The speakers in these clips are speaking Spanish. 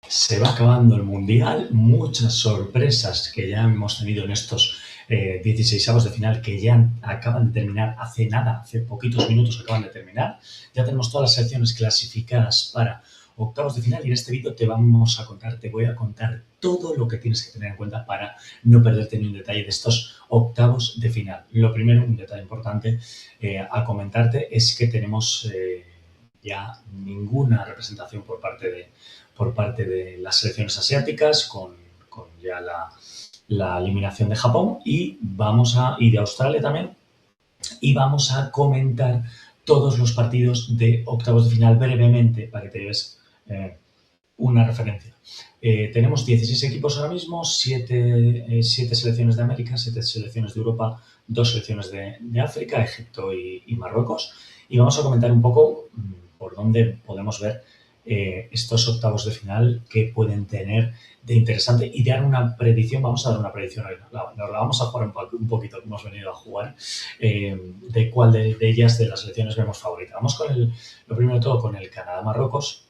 Se va acabando el Mundial, muchas sorpresas que ya hemos tenido en estos 16avos de final que ya acaban de terminar hace nada, hace poquitos minutos acaban de terminar. Ya tenemos todas las selecciones clasificadas para octavos de final y en este vídeo te voy a contar todo lo que tienes que tener en cuenta para no perderte ni un detalle de estos octavos de final. Lo primero, un detalle importante a comentarte es que tenemos ya ninguna representación por parte de las selecciones asiáticas, con ya la eliminación de Japón y de Australia también, y vamos a comentar todos los partidos de octavos de final brevemente para que te lleves una referencia. Tenemos 16 equipos ahora mismo, 7 selecciones de América, 7 selecciones de Europa, 2 selecciones de África, Egipto y Marruecos. Y vamos a comentar un poco por dónde podemos ver estos octavos de final que pueden tener de interesante y dar una predicción. Vamos a dar una predicción hoy. Nos la vamos a jugar un poquito, hemos venido a jugar, de cuál de ellas, de las selecciones, vemos favorita. Vamos con lo primero de todo, con el Canadá-Marruecos.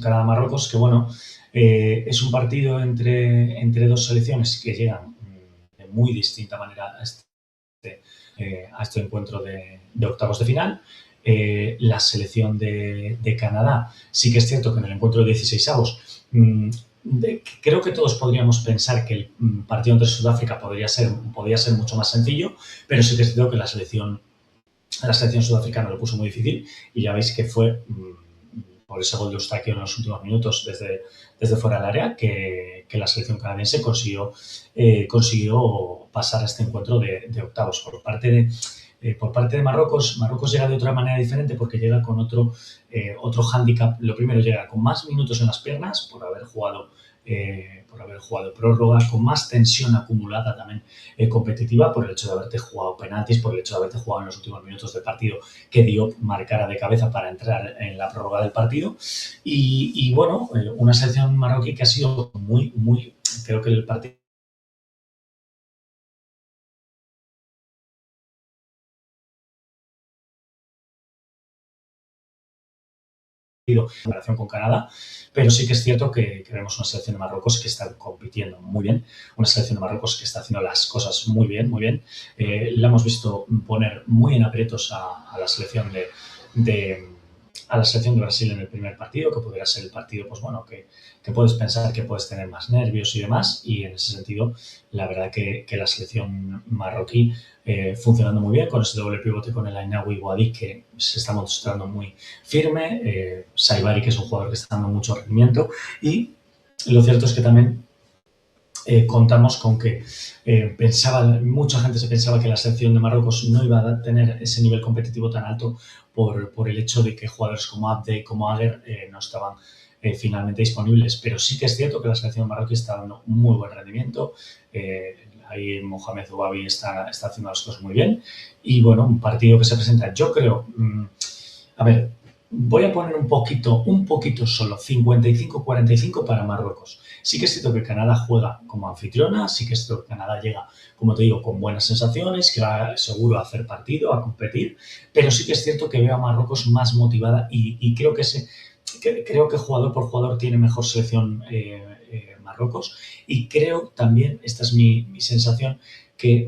Canadá-Marruecos, que bueno, es un partido entre dos selecciones que llegan de muy distinta manera a este encuentro de octavos de final. La selección de Canadá, sí que es cierto que en el encuentro de 16avos, creo que todos podríamos pensar que el partido entre Sudáfrica podría ser mucho más sencillo, pero sí que es cierto que la selección sudafricana lo puso muy difícil y ya veis que fue por ese gol de Eustaquio en los últimos minutos desde fuera del área que la selección canadiense consiguió pasar a este encuentro de octavos. Por parte de Marruecos llega de otra manera diferente porque llega con otro hándicap. Lo primero, llega con más minutos en las piernas por haber jugado prórroga, con más tensión acumulada también competitiva por el hecho de haberte jugado penaltis, por el hecho de haberte jugado en los últimos minutos del partido que Diop marcara de cabeza para entrar en la prórroga del partido. Y bueno, una selección marroquí que ha sido muy, creo que el partido en comparación con Canadá, pero sí que es cierto que vemos una selección de Marruecos que está compitiendo muy bien, una selección de Marruecos que está haciendo las cosas muy bien. La hemos visto poner muy en aprietos a la selección de Brasil en el primer partido, que pudiera ser el partido, pues bueno, que puedes pensar que puedes tener más nervios y demás, y en ese sentido, la verdad que la selección marroquí funcionando muy bien, con ese doble pivote con el Ainaoui Wadi, que se está mostrando muy firme, Saibari, que es un jugador que está dando mucho rendimiento, y lo cierto es que también contamos con que mucha gente se pensaba que la selección de Marruecos no iba a tener ese nivel competitivo tan alto por el hecho de que jugadores como Abde y como Aguer no estaban finalmente disponibles. Pero sí que es cierto que la selección marroquí está dando un muy buen rendimiento. Ahí Mohamed Ouabi está haciendo las cosas muy bien. Y bueno, un partido que se presenta, yo creo, voy a poner un poquito solo, 55-45 para Marruecos. Sí que es cierto que Canadá juega como anfitriona, sí que es cierto que Canadá llega, como te digo, con buenas sensaciones, que va seguro a hacer partido, a competir, pero sí que es cierto que veo a Marruecos más motivada y creo que jugador por jugador tiene mejor selección Marruecos, y creo también, esta es mi sensación, que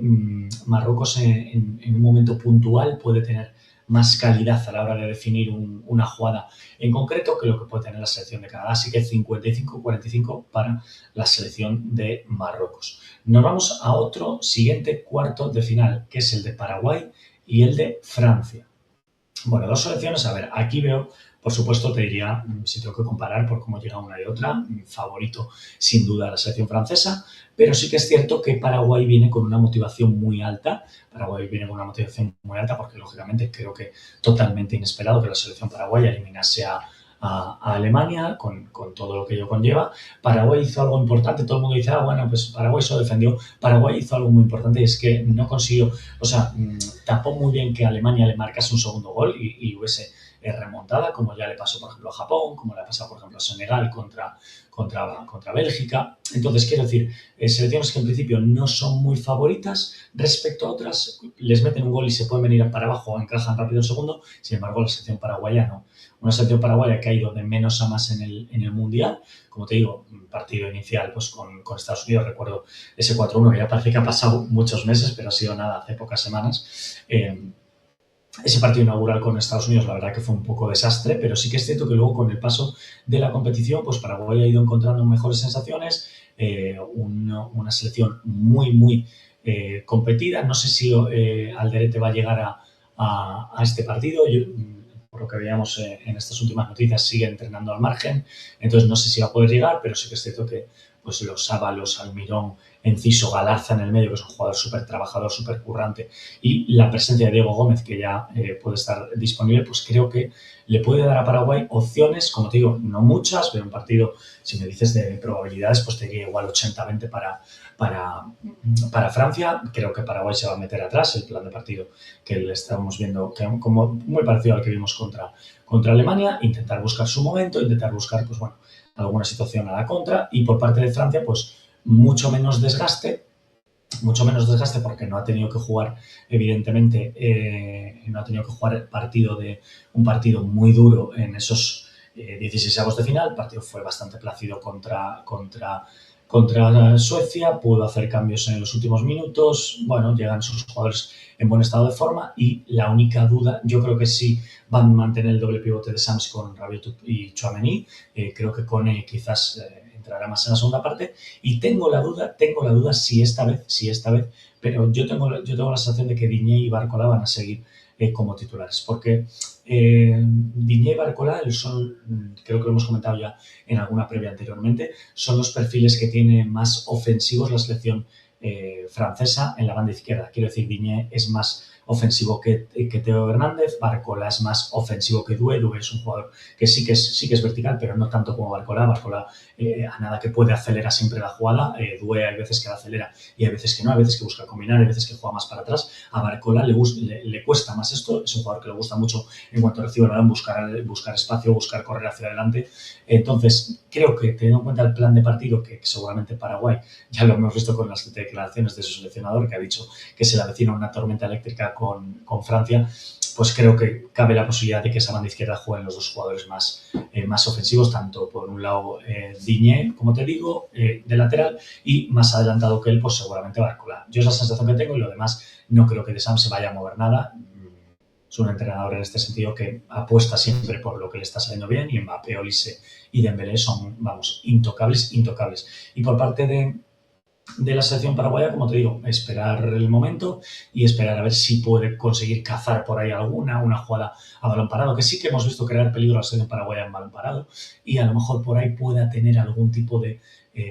Marruecos en un momento puntual puede tener más calidad a la hora de definir una jugada en concreto que lo que puede tener la selección de Canadá. Así que 55-45 para la selección de Marruecos. Nos vamos a otro siguiente cuarto de final, que es el de Paraguay y el de Francia. Bueno, dos selecciones. A ver, aquí veo, por supuesto, te diría, si tengo que comparar por cómo llega una y otra, mi favorito sin duda la selección francesa, pero sí que es cierto que Paraguay viene con una motivación muy alta. Porque, lógicamente, creo que totalmente inesperado que la selección paraguaya eliminase a Alemania con todo lo que ello conlleva. Paraguay hizo algo importante, todo el mundo dice, bueno, pues Paraguay se defendió. Paraguay hizo algo muy importante y es que no consiguió, tapó muy bien que Alemania le marcase un segundo gol y hubiese remontada, como ya le pasó, por ejemplo, a Japón, como le ha pasado, por ejemplo, a Senegal contra Bélgica. Entonces, quiero decir, selecciones que en principio no son muy favoritas respecto a otras, les meten un gol y se pueden venir para abajo o encajan rápido el segundo. Sin embargo, la selección paraguaya no. Una selección paraguaya que ha ido de menos a más en el Mundial. Como te digo, un partido inicial pues con Estados Unidos, recuerdo ese 4-1 que ya parece que ha pasado muchos meses, pero ha sido nada, hace pocas semanas. Ese partido inaugural con Estados Unidos, la verdad que fue un poco desastre, pero sí que es cierto que luego con el paso de la competición, pues Paraguay ha ido encontrando mejores sensaciones, una selección muy competida. No sé si Alderete va a llegar a este partido. Por lo que veíamos en estas últimas noticias, sigue entrenando al margen, entonces no sé si va a poder llegar, pero sí que es cierto que pues los Ábalos, Almirón, Enciso, Galarza en el medio, que es un jugador súper trabajador, súper currante, y la presencia de Diego Gómez, que ya puede estar disponible, pues creo que le puede dar a Paraguay opciones, como te digo, no muchas, pero un partido, si me dices de probabilidades, pues te diría igual 80-20 para Francia. Creo que Paraguay se va a meter atrás, el plan de partido que le estamos viendo, que como muy parecido al que vimos contra Alemania, intentar buscar su momento, intentar buscar, pues bueno, alguna situación a la contra, y por parte de Francia, pues mucho menos desgaste porque no ha tenido que jugar, evidentemente, no ha tenido que jugar un partido muy duro en esos 16avos de final. El partido fue bastante plácido contra Suecia, pudo hacer cambios en los últimos minutos, bueno, llegan sus jugadores en buen estado de forma, y la única duda, yo creo que sí van a mantener el doble pivote de Sams con Rabiot y Tchouaméni. Creo que Kone quizás entrará más en la segunda parte, y tengo la duda si esta vez, pero yo tengo la sensación de que Digne y Barcola van a seguir como titulares, porque Digne y Barcola creo que lo hemos comentado ya en alguna previa anteriormente, son los perfiles que tiene más ofensivos la selección francesa en la banda izquierda. Quiero decir, Digne es más ofensivo que Teo Hernández, Barcola es más ofensivo que Doué. Doué es un jugador que sí que es vertical, pero no tanto como Barcola. Barcola, a nada que puede, acelera siempre la jugada. Doué hay veces que la acelera y hay veces que no, hay veces que busca combinar, hay veces que juega más para atrás. A Barcola le cuesta más esto, es un jugador que le gusta mucho en cuanto recibe el balón buscar espacio, buscar correr hacia adelante. Entonces, creo que teniendo en cuenta el plan de partido, que seguramente Paraguay, ya lo hemos visto con las declaraciones de su seleccionador, que ha dicho que se le avecina una tormenta eléctrica con Francia, pues creo que cabe la posibilidad de que esa banda izquierda jueguen los dos jugadores más ofensivos, tanto por un lado Digne, como te digo, de lateral, y más adelantado que él, pues seguramente Barcola. Yo es la sensación que tengo, y lo demás no creo que de Sam se vaya a mover nada. Es un entrenador en este sentido que apuesta siempre por lo que le está saliendo bien, y Mbappé, Olise y Dembélé son, vamos, intocables. Y por parte de la selección paraguaya, como te digo, esperar el momento y esperar a ver si puede conseguir cazar por ahí una jugada a balón parado, que sí que hemos visto crear peligro a la selección paraguaya en balón parado, y a lo mejor por ahí pueda tener algún tipo de,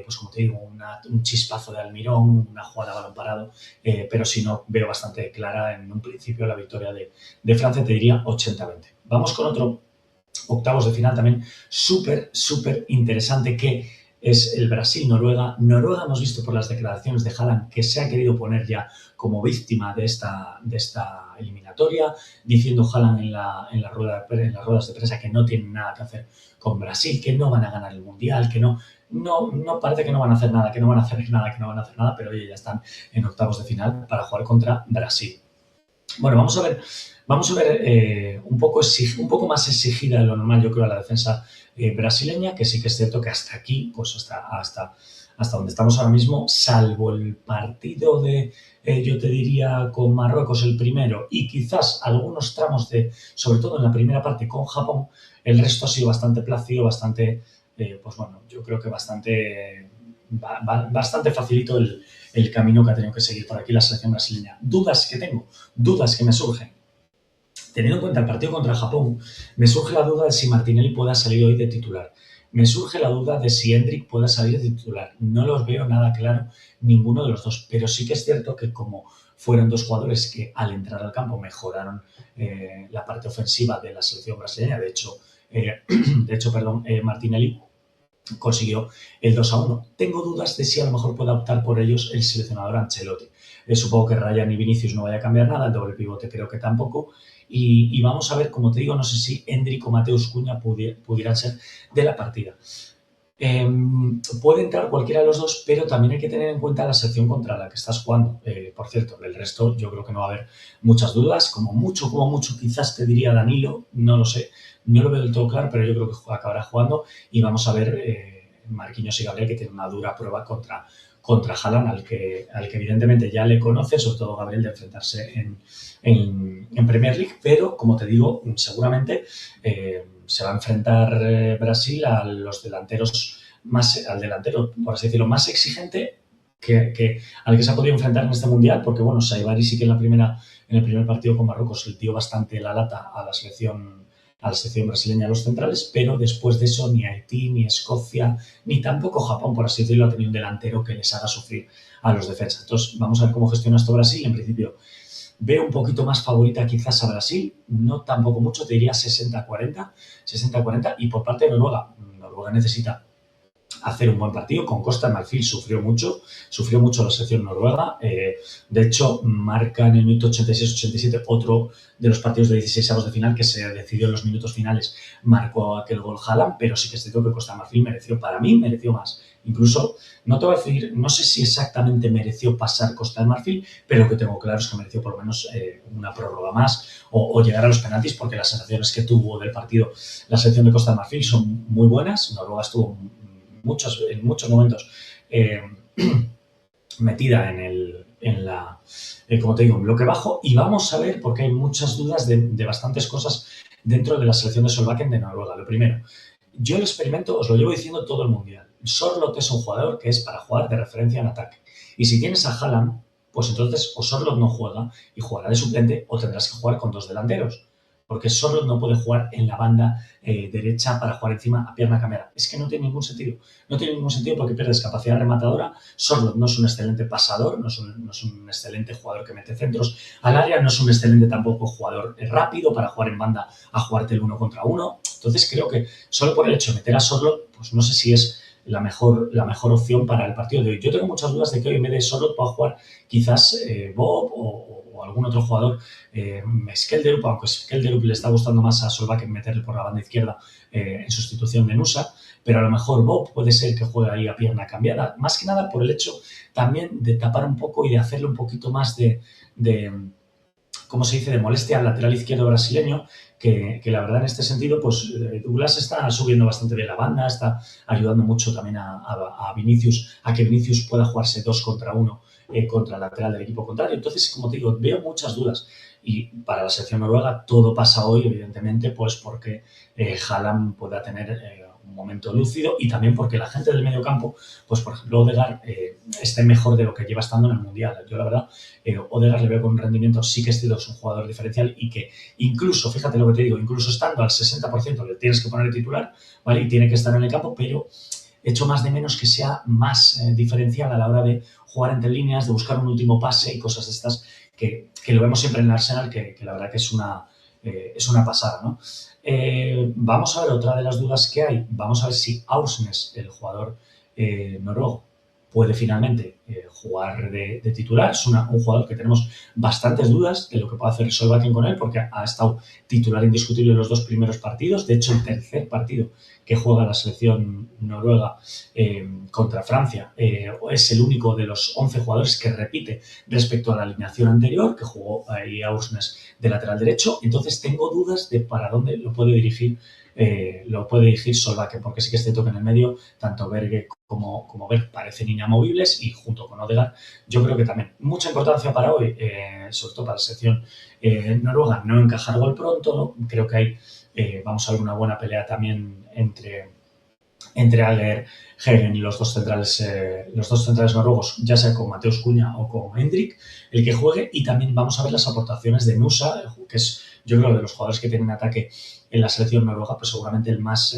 pues como te digo, un chispazo de Almirón, una jugada a balón parado, pero si no, veo bastante clara en un principio la victoria de Francia, te diría 80-20. Vamos con otro octavos de final también súper interesante, que es el Brasil-Noruega. Noruega hemos visto por las declaraciones de Haaland que se ha querido poner ya como víctima de esta eliminatoria, diciendo Haaland en las ruedas de prensa que no tienen nada que hacer con Brasil, que no van a ganar el Mundial, que no parece que no van a hacer nada, pero oye, ya están en octavos de final para jugar contra Brasil. Bueno, vamos a ver un poco más exigida de lo normal, yo creo, a la defensa brasileña, que sí que es cierto que hasta aquí, pues hasta donde estamos ahora mismo, salvo el partido yo te diría, con Marruecos, el primero, y quizás algunos tramos sobre todo en la primera parte con Japón, el resto ha sido bastante plácido, bastante, pues bueno, yo creo que bastante facilito el camino que ha tenido que seguir por aquí la selección brasileña. Dudas que me surgen. Teniendo en cuenta el partido contra Japón, me surge la duda de si Martinelli pueda salir hoy de titular. Me surge la duda de si Endrick pueda salir de titular. No los veo nada claro ninguno de los dos, pero sí que es cierto que como fueron dos jugadores que al entrar al campo mejoraron la parte ofensiva de la selección brasileña, de hecho, Martinelli consiguió el 2-1. Tengo dudas de si a lo mejor pueda optar por ellos el seleccionador Ancelotti. Supongo que Ryan y Vinicius no vaya a cambiar nada, el doble pivote creo que tampoco, y vamos a ver, como te digo, no sé si Endrick o Mateus Cunha pudieran ser de la partida. Puede entrar cualquiera de los dos, pero también hay que tener en cuenta la sección contra la que estás jugando. Por cierto, del resto yo creo que no va a haber muchas dudas. Como mucho, quizás te diría Danilo, no lo sé, no lo veo del todo claro, pero yo creo que acabará jugando y vamos a ver Marquinhos y Gabriel, que tienen una dura prueba contra Haaland, al que evidentemente ya le conoce, sobre todo Gabriel, de enfrentarse en Premier League, pero como te digo, seguramente se va a enfrentar Brasil a los delanteros al delantero, por así decirlo, más exigente al que se ha podido enfrentar en este mundial, porque bueno, Saibari sí que en el primer partido con Marruecos le dio bastante la lata a la selección brasileña a los centrales, pero después de eso ni Haití, ni Escocia, ni tampoco Japón, por así decirlo, ha tenido un delantero que les haga sufrir a los defensas. Entonces, vamos a ver cómo gestiona esto Brasil. En principio, veo un poquito más favorita quizás a Brasil, no tampoco mucho, te diría 60-40, 60-40, y por parte de Noruega necesita hacer un buen partido. Con Costa de Marfil sufrió mucho la selección noruega. De hecho, marca en el minuto 86-87 otro de los partidos de 16avos de final que se decidió en los minutos finales. Marcó aquel gol Haaland, pero sí que es cierto que Costa de Marfil mereció más. Incluso, no te voy a decir, no sé si exactamente mereció pasar Costa de Marfil, pero lo que tengo claro es que mereció por lo menos una prórroga más o llegar a los penaltis, porque las sensaciones que tuvo del partido la selección de Costa de Marfil son muy buenas. Noruega estuvo en muchos momentos metida como te digo, en bloque bajo, y vamos a ver, porque hay muchas dudas de bastantes cosas dentro de la selección de Solbakken de Noruega. Lo primero, yo el experimento os lo llevo diciendo todo el mundial. Sorloth es un jugador que es para jugar de referencia en ataque. Y si tienes a Haaland, pues entonces o Sorloth no juega y jugará de suplente, o tendrás que jugar con dos delanteros. Porque Sorloth no puede jugar en la banda derecha para jugar encima a pierna cambiada. Es que no tiene ningún sentido. No tiene ningún sentido porque pierdes capacidad rematadora. Sorloth no es un excelente pasador, no es un excelente jugador que mete centros al área, no es un excelente tampoco jugador rápido para jugar en banda a jugarte el 1 contra 1. Entonces creo que solo por el hecho de meter a Sorloth, pues no sé si es la mejor opción para el partido de hoy. Yo tengo muchas dudas de que hoy en vez de Sorloth pueda jugar quizás Bob o algún otro jugador, Skelderup, aunque Skelderup le está gustando más a Solbakken meterle por la banda izquierda en sustitución de Nusa, pero a lo mejor Bob puede ser que juegue ahí a pierna cambiada, más que nada por el hecho también de tapar un poco y de hacerle un poquito más de ¿cómo se dice?, de molestia al lateral izquierdo brasileño, que la verdad en este sentido, pues Douglas está subiendo bastante bien la banda, está ayudando mucho también a Vinicius, a que Vinicius pueda jugarse 2 contra 1 contra el lateral del equipo contrario. Entonces, como te digo, veo muchas dudas. Y para la selección noruega todo pasa hoy, evidentemente, pues porque Haaland pueda tener un momento lúcido y también porque la gente del medio campo, pues por ejemplo Odegaard esté mejor de lo que lleva estando en el Mundial. Yo la verdad, Odegaard le veo con un rendimiento, sí que es un jugador diferencial y que incluso, fíjate lo que te digo, incluso estando al 60% le tienes que poner el titular, ¿vale? Y tiene que estar en el campo, pero echo más de menos que sea más diferencial a la hora de jugar entre líneas, de buscar un último pase y cosas de estas que lo vemos siempre en el Arsenal, que la verdad que es una pasada, ¿no? Vamos a ver otra de las dudas que hay. Vamos a ver si Aursnes, el jugador noruego, puede finalmente jugar de titular. Es un jugador que tenemos bastantes dudas de lo que puede hacer Solbakken con él, porque ha estado titular indiscutible en los 2 primeros partidos. De hecho, el tercer partido que juega la selección noruega contra Francia es el único de los 11 jugadores que repite respecto a la alineación anterior, que jugó ahí Aursnes de lateral derecho. Entonces tengo dudas de para dónde lo puede dirigir Solbakken, porque sí que es cierto que en el medio tanto Berge como Berg parecen inamovibles, y junto con Odegaard yo creo que también mucha importancia para hoy, sobre todo para la selección noruega, no encajar gol pronto, ¿no? Creo que hay vamos a ver una buena pelea también entre Ager, Hegen y los dos centrales noruegos, ya sea con Mateus Cunha o con Endrick, el que juegue. Y también vamos a ver las aportaciones de Nusa, que es, yo creo, de los jugadores que tienen ataque en la selección noruega, pues seguramente el más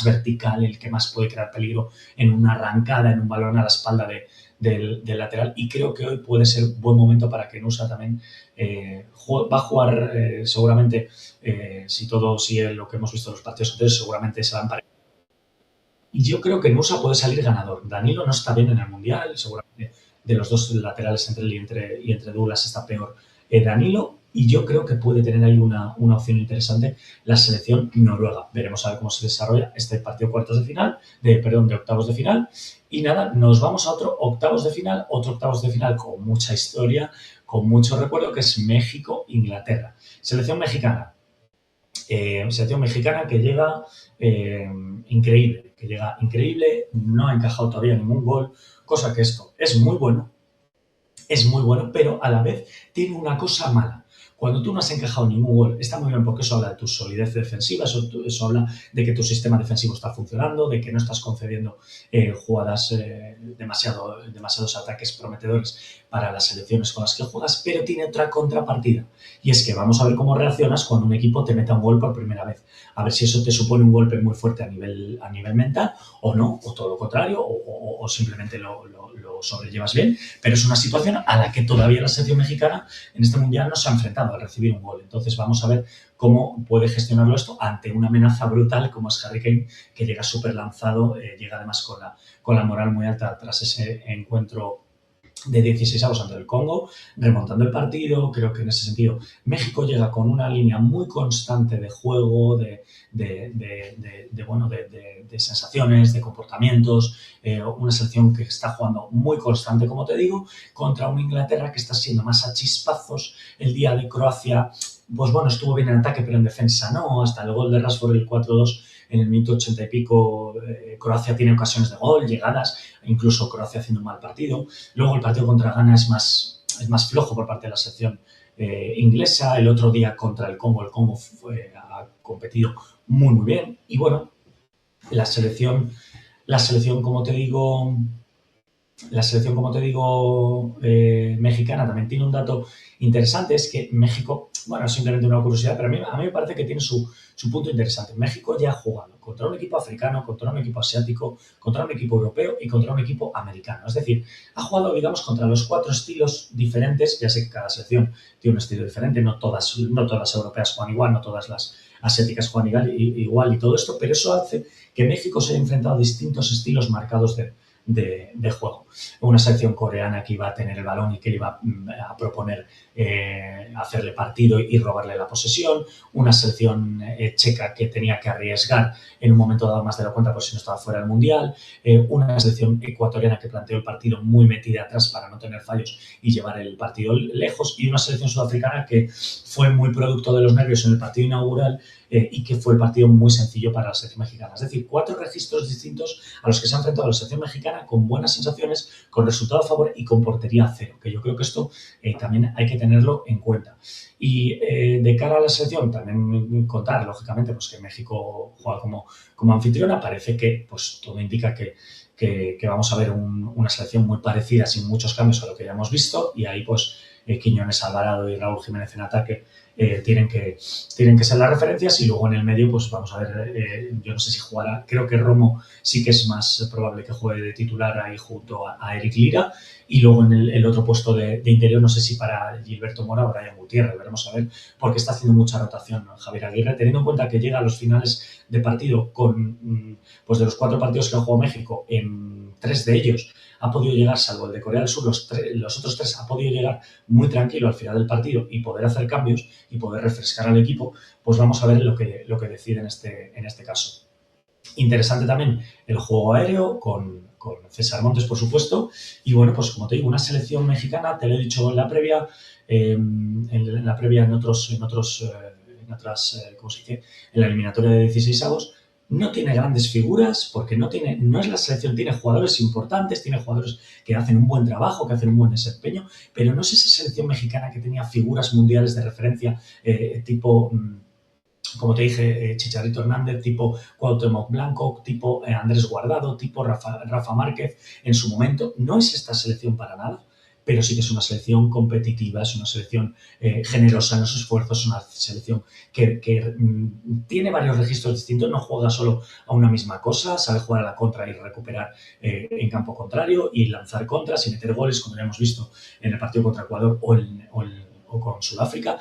vertical, el que más puede crear peligro en una arrancada, en un balón a la espalda del lateral. Y creo que hoy puede ser buen momento para que Nusa también va a jugar seguramente, si todo sigue lo que hemos visto en los partidos anteriores, seguramente se va a emparejar. Y yo creo que Nusa puede salir ganador. Danilo no está bien en el Mundial, seguramente de los dos laterales entre él y entre Douglas está peor Danilo, y yo creo que puede tener ahí una opción interesante la selección noruega. Veremos a ver cómo se desarrolla este partido cuartos de final, de octavos de final. Y nada, nos vamos a otro octavos de final con mucha historia, con mucho recuerdo, que es México-Inglaterra. Selección mexicana que llega increíble, no ha encajado todavía ningún gol, cosa que esto es muy bueno, pero a la vez tiene una cosa mala. Cuando tú no has encajado ningún gol, está muy bien porque eso habla de tu solidez defensiva, eso habla de que tu sistema defensivo está funcionando, de que no estás concediendo jugadas, demasiados ataques prometedores para las selecciones con las que juegas, pero tiene otra contrapartida. Y es que vamos a ver cómo reaccionas cuando un equipo te meta un gol por primera vez. A ver si eso te supone un golpe muy fuerte a nivel mental o no, o todo lo contrario, o simplemente lo sobrellevas bien, pero es una situación a la que todavía la selección mexicana en este mundial no se ha enfrentado al recibir un gol. Entonces vamos a ver cómo puede gestionarlo esto ante una amenaza brutal como es Harry Kane, que llega súper lanzado, llega además con la moral muy alta tras ese encuentro de 16avos ante el Congo, remontando el partido. Creo que en ese sentido México llega con una línea muy constante de juego, de sensaciones, de comportamientos, una selección que está jugando muy constante, como te digo, contra una Inglaterra que está siendo más a chispazos. El día de Croacia, pues bueno, estuvo bien en ataque, pero en defensa no, hasta el gol de Rashford, el 4-2, en el minuto 80 y pico, Croacia tiene ocasiones de gol, llegadas, incluso Croacia haciendo un mal partido. Luego el partido contra Ghana es más flojo por parte de la selección inglesa. El otro día contra el Congo ha competido muy bien. Y bueno, la selección, como te digo, mexicana también tiene un dato interesante, es que México, bueno, es simplemente una curiosidad, pero a mí me parece que tiene su punto interesante. México ya ha jugado contra un equipo africano, contra un equipo asiático, contra un equipo europeo y contra un equipo americano. Es decir, ha jugado, digamos, contra los 4 estilos diferentes. Ya sé que cada selección tiene un estilo diferente, no todas las europeas juegan igual, no todas las asiáticas juegan igual y todo esto, pero eso hace que México se haya enfrentado a distintos estilos marcados de juego. Una selección coreana que iba a tener el balón y que le iba a proponer hacerle partido y robarle la posesión. Una selección checa que tenía que arriesgar en un momento dado más de la cuenta por si no estaba fuera del Mundial. Una selección ecuatoriana que planteó el partido muy metida atrás para no tener fallos y llevar el partido lejos. Y una selección sudafricana que fue muy producto de los nervios en el partido inaugural y que fue el partido muy sencillo para la selección mexicana. Es decir, 4 registros distintos a los que se ha enfrentado la selección mexicana con buenas sensaciones, con resultado a favor y con portería a cero, que yo creo que esto también hay que tenerlo en cuenta. Y de cara a la selección, también contar, lógicamente, pues que México juega como anfitriona. Parece que pues todo indica que vamos a ver una selección muy parecida, sin muchos cambios a lo que ya hemos visto, y ahí pues Quiñones, Alvarado y Raúl Jiménez en ataque tienen que ser las referencias. Y luego en el medio pues vamos a ver, yo no sé si jugará, creo que Romo sí que es más probable que juegue de titular ahí junto a Eric Lira, y luego en el otro puesto de interior no sé si para Gilberto Mora o Brian Gutiérrez, veremos a ver, porque está haciendo mucha rotación, ¿no?, Javier Aguirre, teniendo en cuenta que llega a los finales de partido con, pues de los 4 partidos que ha jugado México, en 3 de ellos ha podido llegar, salvo el de Corea del Sur, los otros 3 ha podido llegar muy tranquilo al final del partido y poder hacer cambios y poder refrescar al equipo. Pues vamos a ver lo que decide en este caso. Interesante también el juego aéreo con César Montes, por supuesto. Y bueno, pues como te digo, una selección mexicana, te lo he dicho en la previa, en otras, ¿cómo se dice?, en la eliminatoria de 16avos, no tiene grandes figuras porque no es la selección, tiene jugadores importantes, tiene jugadores que hacen un buen trabajo, que hacen un buen desempeño, pero no es esa selección mexicana que tenía figuras mundiales de referencia tipo, como te dije, Chicharito Hernández, tipo Cuauhtémoc Blanco, tipo Andrés Guardado, tipo Rafa Márquez en su momento. No es esta selección para nada, pero sí que es una selección competitiva, es una selección generosa en los esfuerzos, es una selección que tiene varios registros distintos, no juega solo a una misma cosa, sabe jugar a la contra y recuperar en campo contrario y lanzar contras y meter goles, como ya hemos visto en el partido contra Ecuador o o con Sudáfrica,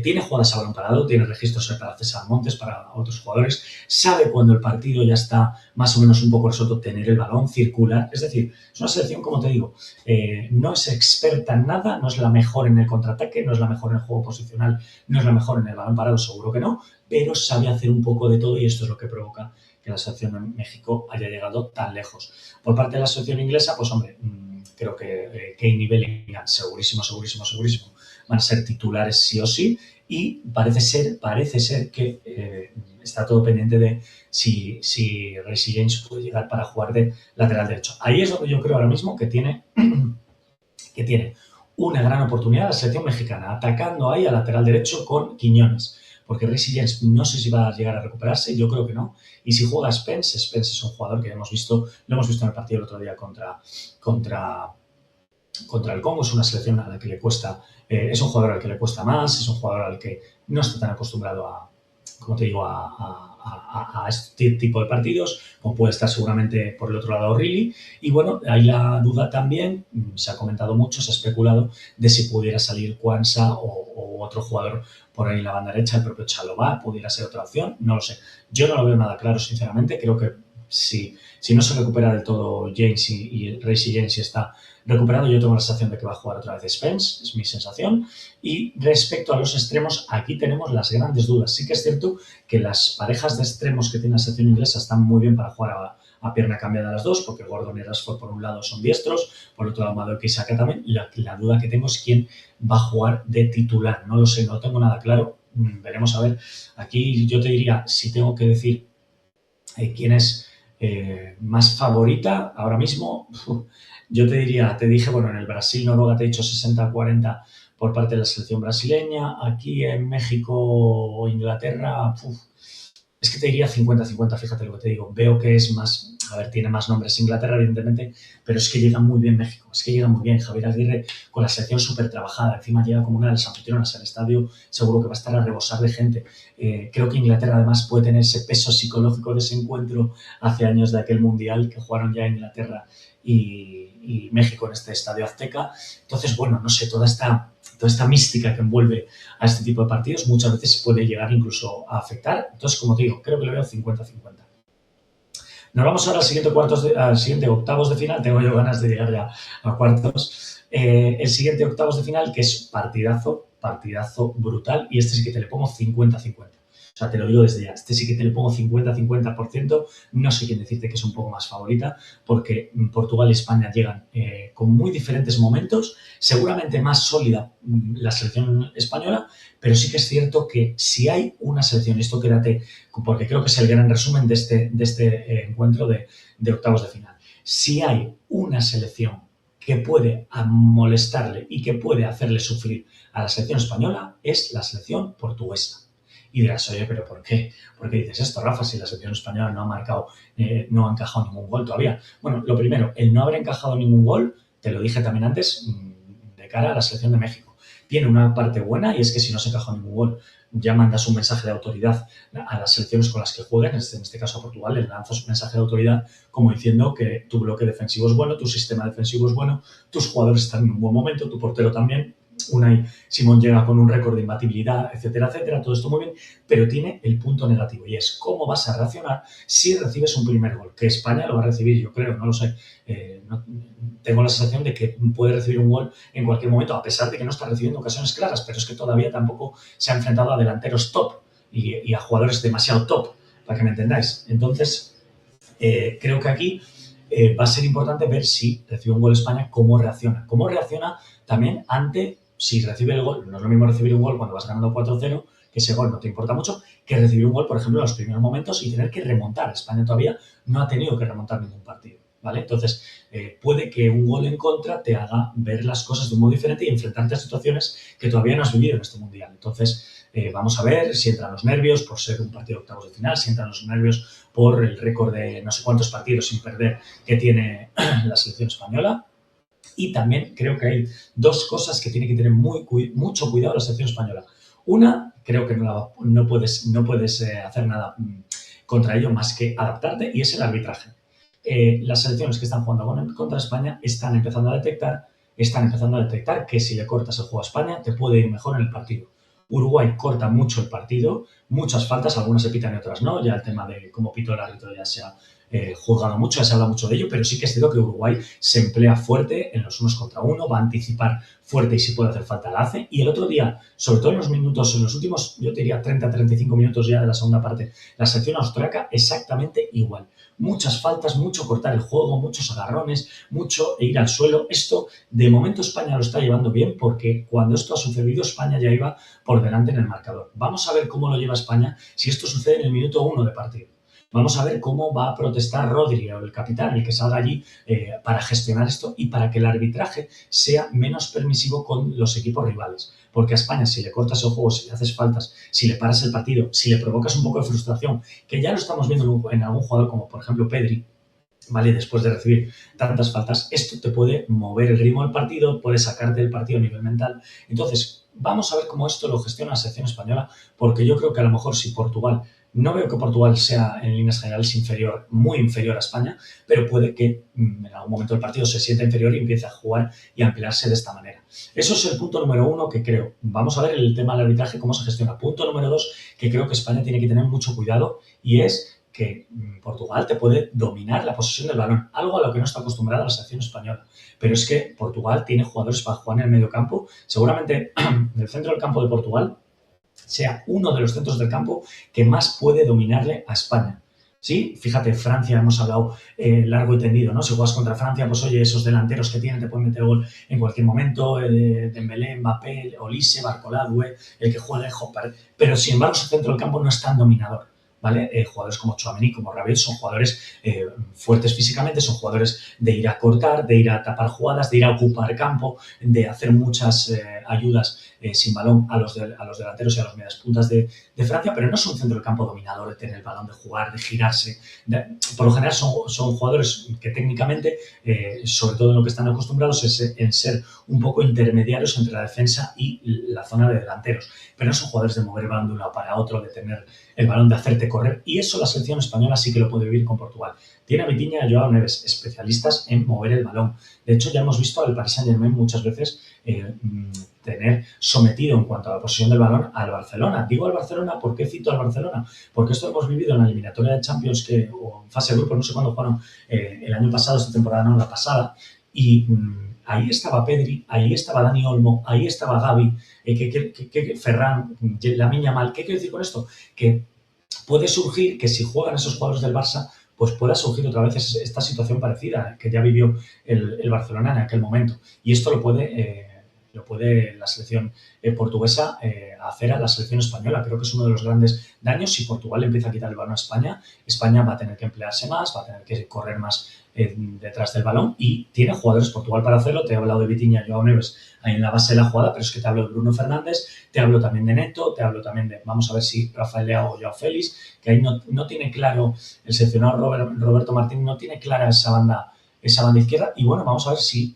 tiene jugadas a balón parado, tiene registros para César Montes, para otros jugadores, sabe cuando el partido ya está más o menos un poco resuelto tener el balón, circular, es decir, es una selección, como te digo, no es experta en nada, no es la mejor en el contraataque, no es la mejor en el juego posicional, no es la mejor en el balón parado, seguro que no, pero sabe hacer un poco de todo y esto es lo que provoca que la selección de México haya llegado tan lejos. Por parte de la selección inglesa, pues hombre, creo que Kane y Bellingham segurísimo van a ser titulares sí o sí y parece ser que está todo pendiente de si Reece James puede llegar para jugar de lateral derecho. Ahí es donde yo creo ahora mismo que tiene una gran oportunidad la selección mexicana, atacando ahí al lateral derecho con Quiñones. Porque Reece James no sé si va a llegar a recuperarse, yo creo que no. Y si juega Spence es un jugador que lo hemos visto en el partido el otro día contra el Congo. Es una selección a la que le cuesta, es un jugador al que le cuesta más, es un jugador al que no está tan acostumbrado como te digo, a este tipo de partidos, como puede estar seguramente por el otro lado O'Reilly. Y bueno, hay la duda también, se ha comentado mucho, se ha especulado de si pudiera salir Kwanzaa o otro jugador por ahí en la banda derecha, el propio Chalobah, pudiera ser otra opción, no lo sé. Yo no lo veo nada claro, sinceramente, creo que si no se recupera del todo James y Reece James y está recuperado, yo tengo la sensación de que va a jugar otra vez Spence, es mi sensación. Y respecto a los extremos, aquí tenemos las grandes dudas. Sí que es cierto que las parejas de extremos que tiene la selección inglesa están muy bien para jugar a pierna cambiada las dos, porque Gordon y Rashford por un lado son diestros, por otro lado Madueke y Saka también. La duda que tengo es quién va a jugar de titular. No lo sé, no tengo nada claro. Veremos a ver. Aquí yo te diría, si tengo que decir quién es más favorita ahora mismo, yo te dije, bueno, en el Brasil, Noruega te he dicho 60-40 por parte de la selección brasileña, aquí en México o Inglaterra, es que te diría 50-50, fíjate lo que te digo. Veo que es más, a ver, tiene más nombres Inglaterra, evidentemente, pero es que llega muy bien México, es que llega muy bien. Javier Aguirre con la selección súper trabajada, encima llega como una de las anfitrionas al estadio, seguro que va a estar a rebosar de gente. Creo que Inglaterra además puede tener ese peso psicológico de ese encuentro hace años de aquel mundial que jugaron ya Inglaterra y México en este estadio Azteca. Entonces, bueno, no sé, toda esta mística que envuelve a este tipo de partidos muchas veces puede llegar incluso a afectar. Entonces, como te digo, creo que lo veo 50-50. Nos vamos ahora al siguiente octavos de final. Tengo yo ganas de llegar ya a cuartos. El siguiente octavos de final, que es partidazo brutal, y este sí que te le pongo 50-50. O sea, te lo digo desde ya, este sí que te le pongo 50-50%. No sé quién decirte que es un poco más favorita, porque Portugal y España llegan con muy diferentes momentos, seguramente más sólida la selección española, pero sí que es cierto que si hay una selección, y esto quédate, porque creo que es el gran resumen de este encuentro de octavos de final, si hay una selección que puede molestarle y que puede hacerle sufrir a la selección española, es la selección portuguesa. Y dirás, oye, ¿pero por qué? ¿Por qué dices esto, Rafa, si la selección española no ha encajado ningún gol todavía? Bueno, lo primero, el no haber encajado ningún gol, te lo dije también antes, de cara a la selección de México. Tiene una parte buena y es que si no se encajó ningún gol, ya mandas un mensaje de autoridad a las selecciones con las que jueguen, en este caso a Portugal, le lanzas un mensaje de autoridad como diciendo que tu bloque defensivo es bueno, tu sistema defensivo es bueno, tus jugadores están en un buen momento, tu portero también. Unai Simón llega con un récord de imbatibilidad, etcétera, etcétera, todo esto muy bien, pero tiene el punto negativo y es cómo vas a reaccionar si recibes un primer gol, que España lo va a recibir, yo creo, no lo sé. Tengo la sensación de que puede recibir un gol en cualquier momento, a pesar de que no está recibiendo ocasiones claras, pero es que todavía tampoco se ha enfrentado a delanteros top y a jugadores demasiado top, para que me entendáis. Entonces, creo que aquí va a ser importante ver si recibe un gol España, cómo reacciona. Cómo reacciona también ante si recibe el gol. No es lo mismo recibir un gol cuando vas ganando 4-0, que ese gol no te importa mucho, que recibir un gol, por ejemplo, en los primeros momentos y tener que remontar. España todavía no ha tenido que remontar ningún partido, ¿vale? Entonces, puede que un gol en contra te haga ver las cosas de un modo diferente y enfrentarte a situaciones que todavía no has vivido en este Mundial. Entonces, vamos a ver si entran los nervios por ser un partido de octavos de final, si entran los nervios por el récord de no sé cuántos partidos sin perder que tiene la selección española. Y también creo que hay dos cosas que tiene que tener mucho cuidado la selección española. Una, creo que no puedes hacer nada contra ello más que adaptarte, y es el arbitraje. Las selecciones que están jugando contra España están empezando a detectar están empezando a detectar que si le cortas el juego a España, te puede ir mejor en el partido. Uruguay corta mucho el partido, muchas faltas, algunas se pitan y otras no. Ya el tema de cómo pitó el árbitro ya se ha juzgado mucho, ya se habla mucho de ello, pero sí que es cierto que Uruguay se emplea fuerte en los unos contra uno, va a anticipar fuerte y si puede hacer falta la hace. Y el otro día, sobre todo en los minutos, en los últimos, yo te diría 30-35 minutos ya de la segunda parte, la selección austriaca exactamente igual. Muchas faltas, mucho cortar el juego, muchos agarrones, mucho ir al suelo. Esto, de momento, España lo está llevando bien porque cuando esto ha sucedido, España ya iba por delante en el marcador. Vamos a ver cómo lo lleva España si esto sucede en el minuto 1 de partido. Vamos a ver cómo va a protestar Rodri, o el capitán, el que salga allí para gestionar esto y para que el arbitraje sea menos permisivo con los equipos rivales. Porque a España, si le cortas el juego, si le haces faltas, si le paras el partido, si le provocas un poco de frustración, que ya lo estamos viendo en algún jugador como por ejemplo Pedri, ¿vale? Después de recibir tantas faltas, esto te puede mover el ritmo del partido, puede sacarte del partido a nivel mental. Entonces, vamos a ver cómo esto lo gestiona la selección española, porque yo creo que a lo mejor si Portugal, no veo que Portugal sea en líneas generales inferior, muy inferior a España, pero puede que en algún momento del partido se sienta inferior y empiece a jugar y a ampliarse de esta manera. Eso es el punto número uno que creo. Vamos a ver el tema del arbitraje, cómo se gestiona. Punto número dos, que creo que España tiene que tener mucho cuidado y es que Portugal te puede dominar la posesión del balón, algo a lo que no está acostumbrada la selección española. Pero es que Portugal tiene jugadores para jugar en el medio campo. Seguramente en el centro del campo de Portugal sea uno de los centros del campo que más puede dominarle a España. Sí, fíjate, Francia, hemos hablado largo y tendido, ¿no? Si juegas contra Francia, pues oye, esos delanteros que tienen te pueden meter gol en cualquier momento, Dembélé, Mbappé, Olise, Barcola, Doué, el que juega lejos, pero sin embargo su centro del campo no es tan dominador. ¿Vale? Jugadores como Tchouaméni, como Rabiot, son jugadores fuertes físicamente, son jugadores de ir a cortar, de ir a tapar jugadas, de ir a ocupar campo, de hacer muchas ayudas sin balón a los delanteros y a los medias puntas de Francia, pero no es un centro del campo dominador de tener el balón, de jugar, de girarse. Por lo general son jugadores que técnicamente, sobre todo en lo que están acostumbrados, es en ser un poco intermediarios entre la defensa y la zona de delanteros, pero no son jugadores de mover el balón de un lado para otro, de tener el balón, de hacerte correr, y eso la selección española sí que lo puede vivir con Portugal. Tiene a Vitinha y a Joao Neves, especialistas en mover el balón. De hecho, ya hemos visto al Paris Saint-Germain muchas veces tener sometido en cuanto a la posesión del balón al Barcelona. Digo al Barcelona, ¿por qué cito al Barcelona? Porque esto lo hemos vivido en la eliminatoria de Champions, o en fase de grupo, no sé cuándo jugaron, el año pasado, esta temporada no, la pasada, y ahí estaba Pedri, ahí estaba Dani Olmo, ahí estaba Gavi, Ferran, Lamine Yamal. ¿Qué quiero decir con esto? Que puede surgir que si juegan esos jugadores del Barça, pues pueda surgir otra vez esta situación parecida que ya vivió el Barcelona en aquel momento. Y esto lo puede la selección portuguesa hacer a la selección española. Creo que es uno de los grandes daños. Si Portugal empieza a quitar el balón a España, España va a tener que emplearse más, va a tener que correr más detrás del balón, y tiene jugadores Portugal para hacerlo. Te he hablado de Vitinha y Joao Neves ahí en la base de la jugada, pero es que te hablo de Bruno Fernández, te hablo también de Neto, te hablo también de, vamos a ver si Rafael Leao o Joao Félix, que ahí no tiene claro el seleccionador Roberto Martín, no tiene clara esa banda izquierda. Y bueno, vamos a ver si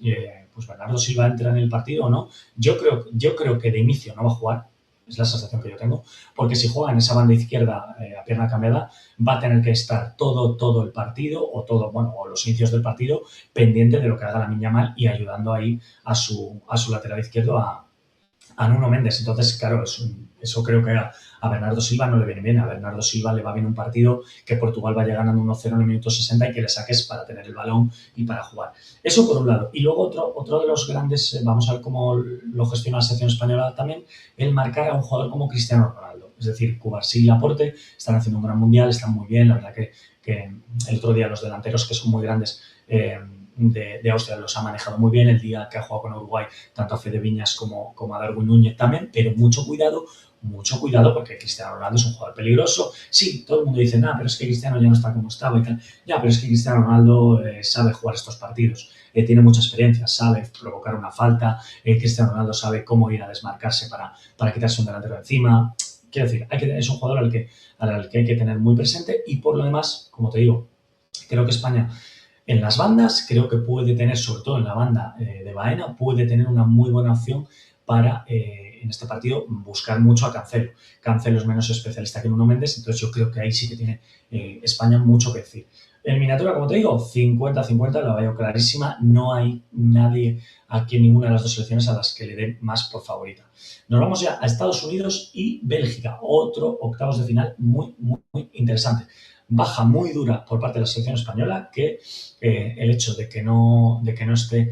pues Bernardo Silva entra en el partido o no. Yo creo que de inicio no va a jugar, es la sensación que yo tengo, porque si juega en esa banda izquierda a pierna cambiada, va a tener que estar todo el partido, o los inicios del partido, pendiente de lo que haga Lamine Yamal y ayudando ahí a su lateral izquierdo, a Nuno Méndez. Entonces, claro, eso creo que a Bernardo Silva no le viene bien. A Bernardo Silva le va bien un partido que Portugal vaya ganando 1-0 en el minuto 60 y que le saques para tener el balón y para jugar. Eso por un lado. Y luego otro de los grandes, vamos a ver cómo lo gestiona la selección española también, el marcar a un jugador como Cristiano Ronaldo. Es decir, Cubarsí y Laporte están haciendo un gran mundial, están muy bien. La verdad que el otro día los delanteros, que son muy grandes, de Austria, los ha manejado muy bien. El día que ha jugado con Uruguay, tanto a Fede Viñas como a Darwin Núñez también, pero mucho cuidado porque Cristiano Ronaldo es un jugador peligroso. Sí, todo el mundo dice, pero es que Cristiano ya no está como estaba y tal. Ya, pero es que Cristiano Ronaldo sabe jugar estos partidos, tiene mucha experiencia, sabe provocar una falta, Cristiano Ronaldo sabe cómo ir a desmarcarse para quitarse un delantero de encima. Quiero decir, es un jugador al que hay que tener muy presente. Y por lo demás, como te digo, creo que España en las bandas, creo que puede tener, sobre todo en la banda de Baena, puede tener una muy buena opción para en este partido buscar mucho a Cancelo. Cancelo es menos especialista que Nuno Méndez, entonces yo creo que ahí sí que tiene España mucho que decir. Eliminatoria, como te digo, 50-50, la veo clarísima. No hay nadie aquí en ninguna de las dos selecciones a las que le dé más por favorita. Nos vamos ya a Estados Unidos y Bélgica, otro octavos de final muy, muy, muy interesante. Baja muy dura por parte de la selección española, que el hecho de que no esté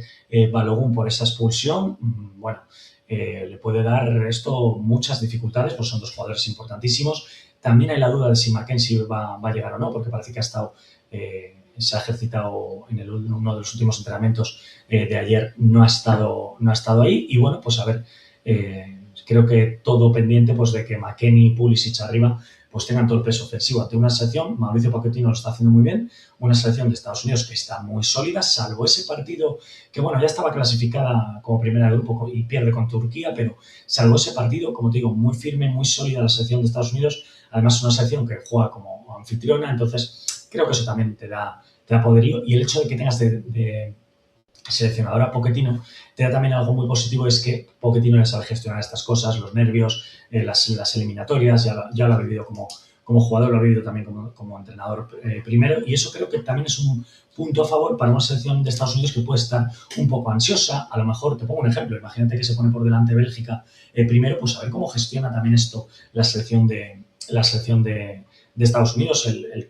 Balogun por esa expulsión, bueno, le puede dar esto muchas dificultades, pues son dos jugadores importantísimos. También hay la duda de si Mackenzie va a llegar o no, porque parece que ha estado, se ha ejercitado en uno de los últimos entrenamientos de ayer, no ha estado ahí. Y bueno, pues a ver, creo que todo pendiente pues de que McKennie y Pulisic arriba pues tengan todo el peso ofensivo ante una selección. Mauricio Pochettino lo está haciendo muy bien, una selección de Estados Unidos que está muy sólida, salvo ese partido que, bueno, ya estaba clasificada como primera de grupo y pierde con Turquía, pero salvo ese partido, como te digo, muy firme, muy sólida la selección de Estados Unidos. Además, es una selección que juega como anfitriona, entonces creo que eso también te da poderío. Y el hecho de que tengas de seleccionador a Pochettino te da también algo muy positivo, es que Pochettino ya sabe gestionar estas cosas, los nervios, las eliminatorias, ya lo ha vivido como jugador, lo ha vivido también como entrenador primero, y eso creo que también es un punto a favor para una selección de Estados Unidos que puede estar un poco ansiosa. A lo mejor, te pongo un ejemplo, imagínate que se pone por delante Bélgica primero, pues a ver cómo gestiona también esto la selección de Estados Unidos, el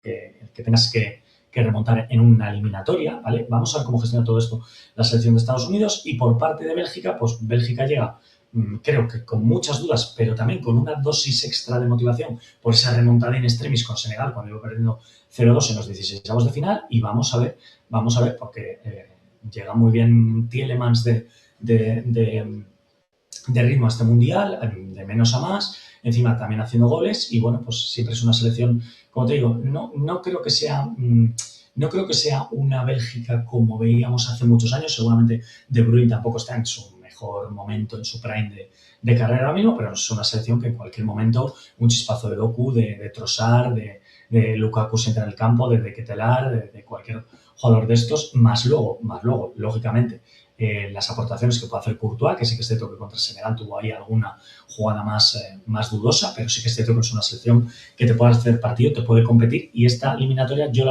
que tengas que remontar en una eliminatoria, ¿vale? Vamos a ver cómo gestiona todo esto la selección de Estados Unidos. Y por parte de Bélgica, pues Bélgica llega, creo que con muchas dudas, pero también con una dosis extra de motivación por esa remontada in extremis con Senegal cuando iba perdiendo 0-2 en los 16avos de final. Y vamos a ver, porque llega muy bien Tielemans de ritmo a este mundial, de menos a más, encima también haciendo goles. Y bueno, pues siempre es una selección, como te digo, no creo que sea una Bélgica como veíamos hace muchos años. Seguramente De Bruyne tampoco está en su mejor momento, en su prime de carrera ahora mismo, pero es una selección que en cualquier momento un chispazo de Doku, de Trossard, de Lukaku se entra en el campo, de Ketelar, de cualquier jugador de estos, más luego, lógicamente, las aportaciones que puede hacer Courtois, que sí que es cierto que contra Senegal tuvo ahí alguna jugada más dudosa, pero sí que es cierto que es una selección que te puede hacer partido, te puede competir. Y esta eliminatoria yo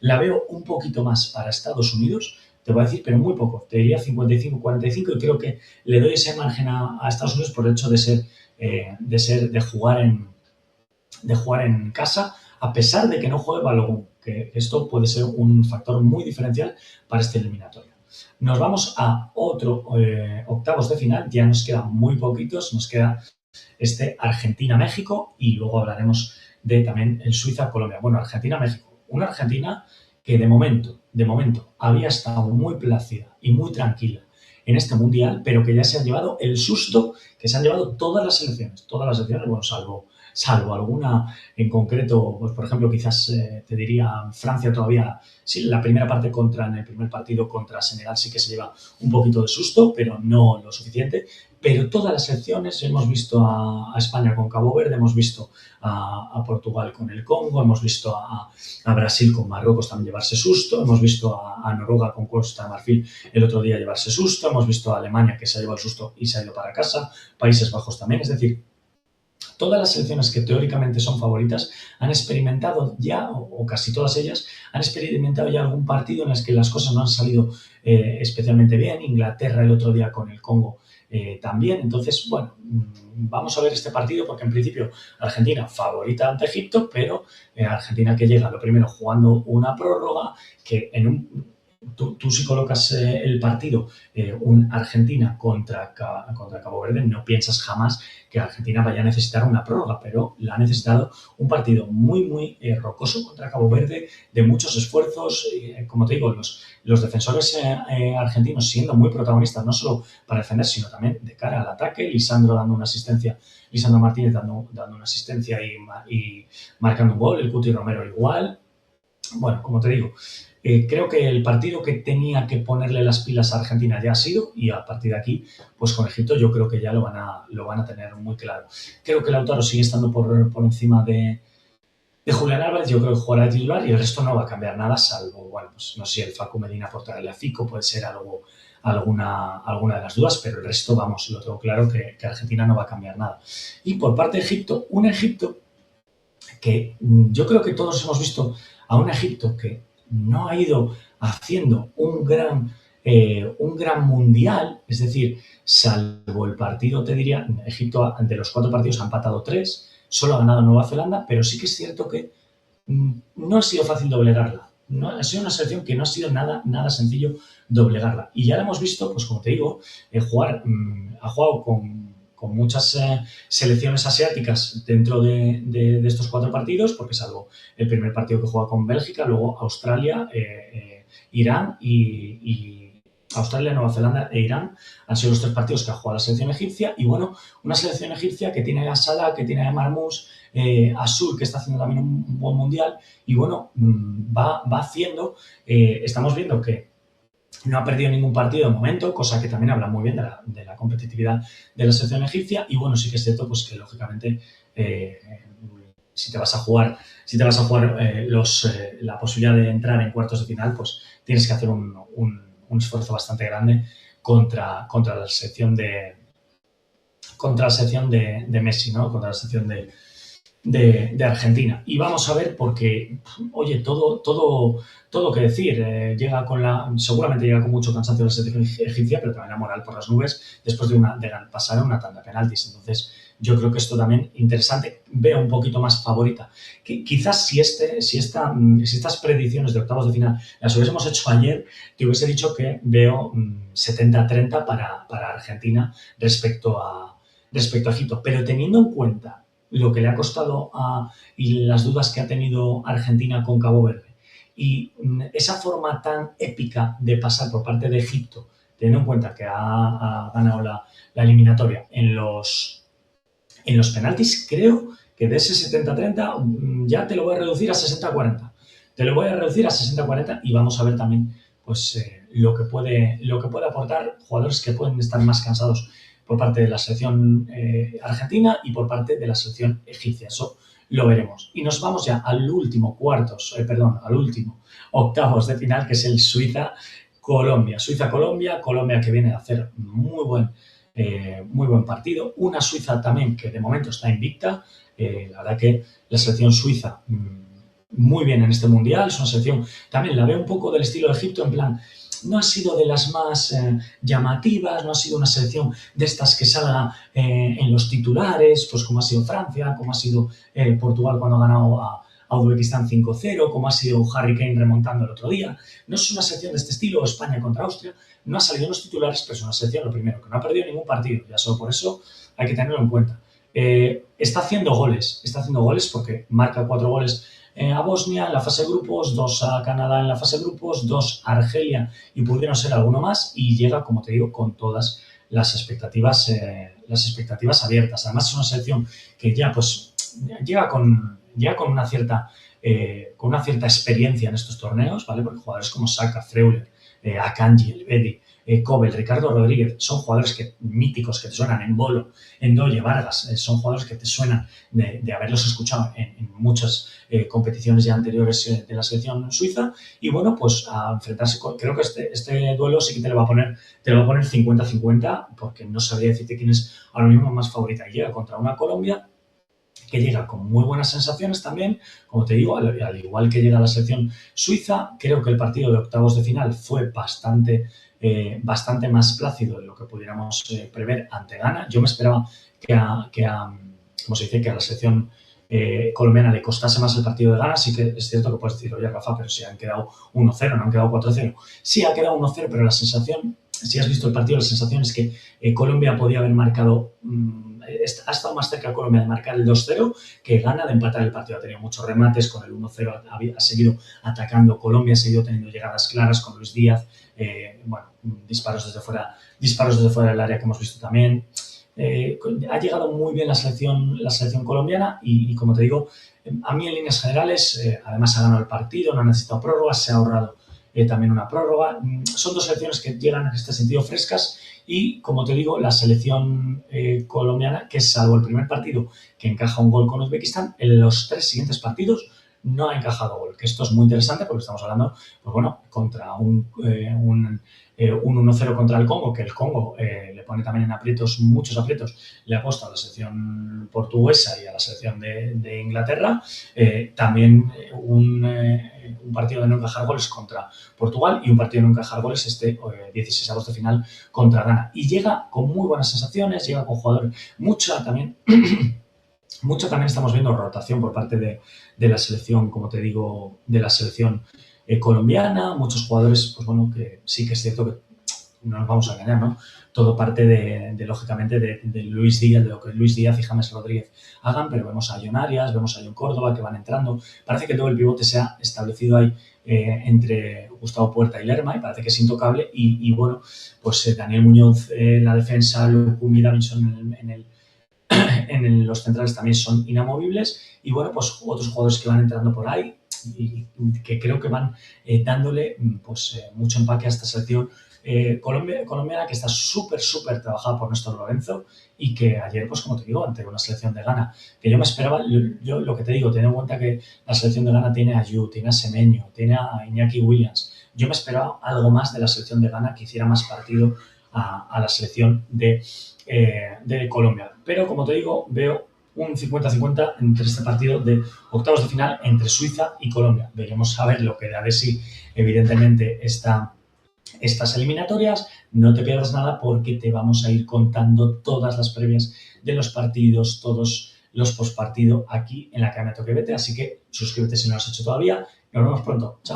la veo un poquito más para Estados Unidos, te voy a decir, pero muy poco. Te diría 55-45, y creo que le doy ese margen a Estados Unidos por el hecho de jugar en casa, a pesar de que no juegue Balogun, que esto puede ser un factor muy diferencial para este eliminatorio. Nos vamos a otro octavos de final, ya nos quedan muy poquitos, nos queda este Argentina-México y luego hablaremos de también el Suiza-Colombia. Bueno, Argentina-México, una Argentina que de momento había estado muy plácida y muy tranquila en este mundial, pero que ya se han llevado el susto que se han llevado todas las selecciones, bueno, salvo alguna en concreto, pues por ejemplo, quizás te diría Francia todavía, sí, en el primer partido contra Senegal sí que se lleva un poquito de susto, pero no lo suficiente. Pero todas las selecciones, hemos visto a España con Cabo Verde, hemos visto a Portugal con el Congo, hemos visto a Brasil con Marruecos también llevarse susto, hemos visto a Noruega con Costa de Marfil el otro día llevarse susto, hemos visto a Alemania que se ha llevado el susto y se ha ido para casa, Países Bajos también. Es decir, todas las selecciones que teóricamente son favoritas han experimentado ya, o casi todas ellas, han experimentado ya algún partido en el que las cosas no han salido especialmente bien. Inglaterra el otro día con el Congo también. Entonces, bueno, vamos a ver este partido porque en principio Argentina favorita ante Egipto, pero Argentina que llega lo primero jugando una prórroga, que tú si colocas el partido, un Argentina contra Cabo Verde, no piensas jamás que Argentina vaya a necesitar una prórroga, pero la ha necesitado. Un partido muy, muy rocoso contra Cabo Verde, de muchos esfuerzos, como te digo, los defensores argentinos siendo muy protagonistas, no solo para defender, sino también de cara al ataque. Lisandro Martínez dando una asistencia y marcando un gol, el Cuti Romero igual. Bueno, como te digo, creo que el partido que tenía que ponerle las pilas a Argentina ya ha sido, y a partir de aquí, pues con Egipto yo creo que ya lo van a tener muy claro. Creo que Lautaro sigue estando por encima de Julián Álvarez. Yo creo que jugará de titular y el resto no va a cambiar nada, salvo, bueno, pues no sé, el Facu Medina por traerle a Fico, puede ser algo alguna de las dudas, pero el resto, vamos, lo tengo claro que Argentina no va a cambiar nada. Y por parte de Egipto, un Egipto que yo creo que todos hemos visto a un Egipto que no ha ido haciendo un gran mundial, es decir, salvo el partido, te diría, Egipto de los 4 partidos ha empatado 3, solo ha ganado Nueva Zelanda, pero sí que es cierto que no ha sido fácil doblegarla. No, ha sido una selección que no ha sido nada sencillo doblegarla. Y ya la hemos visto, pues como te digo, ha jugado con muchas selecciones asiáticas dentro de estos 4 partidos, porque salvo el primer partido que juega con Bélgica, luego Australia, Irán Australia, Nueva Zelanda e Irán han sido los 3 partidos que ha jugado la selección egipcia. Y bueno, una selección egipcia que tiene a Salah, que tiene a Marmoush, a Sul, que está haciendo también un buen mundial. Y bueno, va haciendo, estamos viendo que no ha perdido ningún partido de momento, cosa que también habla muy bien de la competitividad de la selección egipcia. Y bueno, sí que es cierto pues que lógicamente si te vas a jugar la posibilidad de entrar en cuartos de final, pues tienes que hacer un esfuerzo bastante grande contra la sección de Messi, ¿no? Contra la sección de Argentina. Y vamos a ver porque, oye, todo que decir. Seguramente llega con mucho cansancio la selección egipcia, pero también la moral por las nubes después de pasar una tanda de penaltis. Entonces, yo creo que esto también interesante. Veo un poquito más favorita. Quizás si estas predicciones de octavos de final las hubiésemos hecho ayer, te hubiese dicho que veo 70-30 para Argentina respecto a Egipto. Pero teniendo en cuenta lo que le ha costado y las dudas que ha tenido Argentina con Cabo Verde y esa forma tan épica de pasar por parte de Egipto, teniendo en cuenta que ha ganado la eliminatoria en los penaltis, creo que de ese 70-30 ya te lo voy a reducir a 60-40. Te lo voy a reducir a 60-40 y vamos a ver también pues lo que puede aportar jugadores que pueden estar más cansados por parte de la selección argentina y por parte de la selección egipcia. Eso lo veremos. Y nos vamos ya al último octavos de final, que es el Suiza-Colombia. Colombia que viene a hacer muy buen partido. Una Suiza también que de momento está invicta. La verdad que la selección suiza muy bien en este mundial. Es una selección, también la veo un poco del estilo de Egipto, en plan, no ha sido de las más llamativas, no ha sido una selección de estas que salga en los titulares, pues como ha sido Francia, como ha sido Portugal cuando ha ganado a Uzbekistán 5-0, como ha sido Harry Kane remontando el otro día. No es una selección de este estilo, España contra Austria, no ha salido en los titulares, pero es una selección, lo primero, que no ha perdido ningún partido, ya solo por eso hay que tenerlo en cuenta. Está haciendo goles porque marca 4 goles a Bosnia en la fase de grupos, 2 a Canadá en la fase de grupos, 2 a Argelia y pudieron ser alguno más, y llega, como te digo, con todas las expectativas abiertas. Además es una selección que ya pues llega con una cierta experiencia en estos torneos, ¿vale? Porque jugadores como Saka, Freuler, Akanji, Elvedi, Kobel, Ricardo Rodríguez, son jugadores míticos que te suenan, en Bolo, en Doye, Vargas, son jugadores que te suenan de haberlos escuchado en muchas competiciones ya anteriores de la selección suiza. Y bueno, pues a enfrentarse creo que este duelo sí que te lo va a poner 50-50, porque no sabría decirte quién es ahora mismo más favorita. Y llega contra una Colombia que llega con muy buenas sensaciones también, como te digo, al igual que llega la selección suiza. Creo que el partido de octavos de final fue bastante más plácido de lo que pudiéramos prever ante Ghana. Yo me esperaba que a la selección colombiana le costase más el partido de Ghana. Sí que es cierto que puedes decir, oye, Rafa, pero si han quedado 1-0, no han quedado 4-0. Sí, ha quedado 1-0, pero la sensación, si has visto el partido, la sensación es que Colombia podía haber marcado, ha estado más cerca Colombia de marcar el 2-0 que Ghana de empatar el partido. Ha tenido muchos remates, con el 1-0 ha seguido atacando Colombia, ha seguido teniendo llegadas claras con Luis Díaz, disparos desde fuera del área que hemos visto también. Ha llegado muy bien la selección colombiana y como te digo, a mí en líneas generales, además ha ganado el partido, no ha necesitado prórrogas, se ha ahorrado también una prórroga. Son 2 selecciones que llegan en este sentido frescas y, como te digo, la selección colombiana, que salvo el primer partido que encaja un gol con Uzbekistán, en los 3 siguientes partidos no ha encajado gol, que esto es muy interesante porque estamos hablando, pues bueno, contra un 1-0 contra el Congo, que el Congo le pone también en aprietos, muchos aprietos, le ha puesto a la selección portuguesa y a la selección de Inglaterra. También un partido de no encajar goles contra Portugal y un partido de no encajar goles 16avos de final contra Ghana. Y llega con muy buenas sensaciones, llega con jugadores, mucho también estamos viendo rotación por parte de la selección, como te digo, de la selección colombiana, muchos jugadores, pues bueno, que sí que es cierto que no nos vamos a engañar, ¿no? Todo parte lógicamente, de Luis Díaz, de lo que Luis Díaz y James Rodríguez hagan, pero vemos a John Arias, vemos a John Córdoba que van entrando. Parece que todo el pivote se ha establecido ahí entre Gustavo Puerta y Lerma y parece que es intocable. Y bueno, pues Daniel Muñoz en la defensa, Lukumi Davinson en los centrales también son inamovibles. Y bueno, pues otros jugadores que van entrando por ahí y que creo que van dándole pues mucho empaque a esta selección colombiana, que está súper trabajada por Néstor Lorenzo y que ayer, pues como te digo, ante una selección de Ghana, que yo me esperaba, yo lo que te digo, ten en cuenta que la selección de Ghana tiene a Yu, tiene a Semenyo, tiene a Iñaki Williams. Yo me esperaba algo más de la selección de Ghana, que hiciera más partido a la selección de Colombia. Pero como te digo, veo un 50-50 entre este partido de octavos de final entre Suiza y Colombia. Veremos a ver lo que da de sí, evidentemente, estas eliminatorias. No te pierdas nada porque te vamos a ir contando todas las previas de los partidos, todos los postpartido aquí en la Academia Toque Vete. Así que suscríbete si no lo has hecho todavía. Nos vemos pronto. Chao.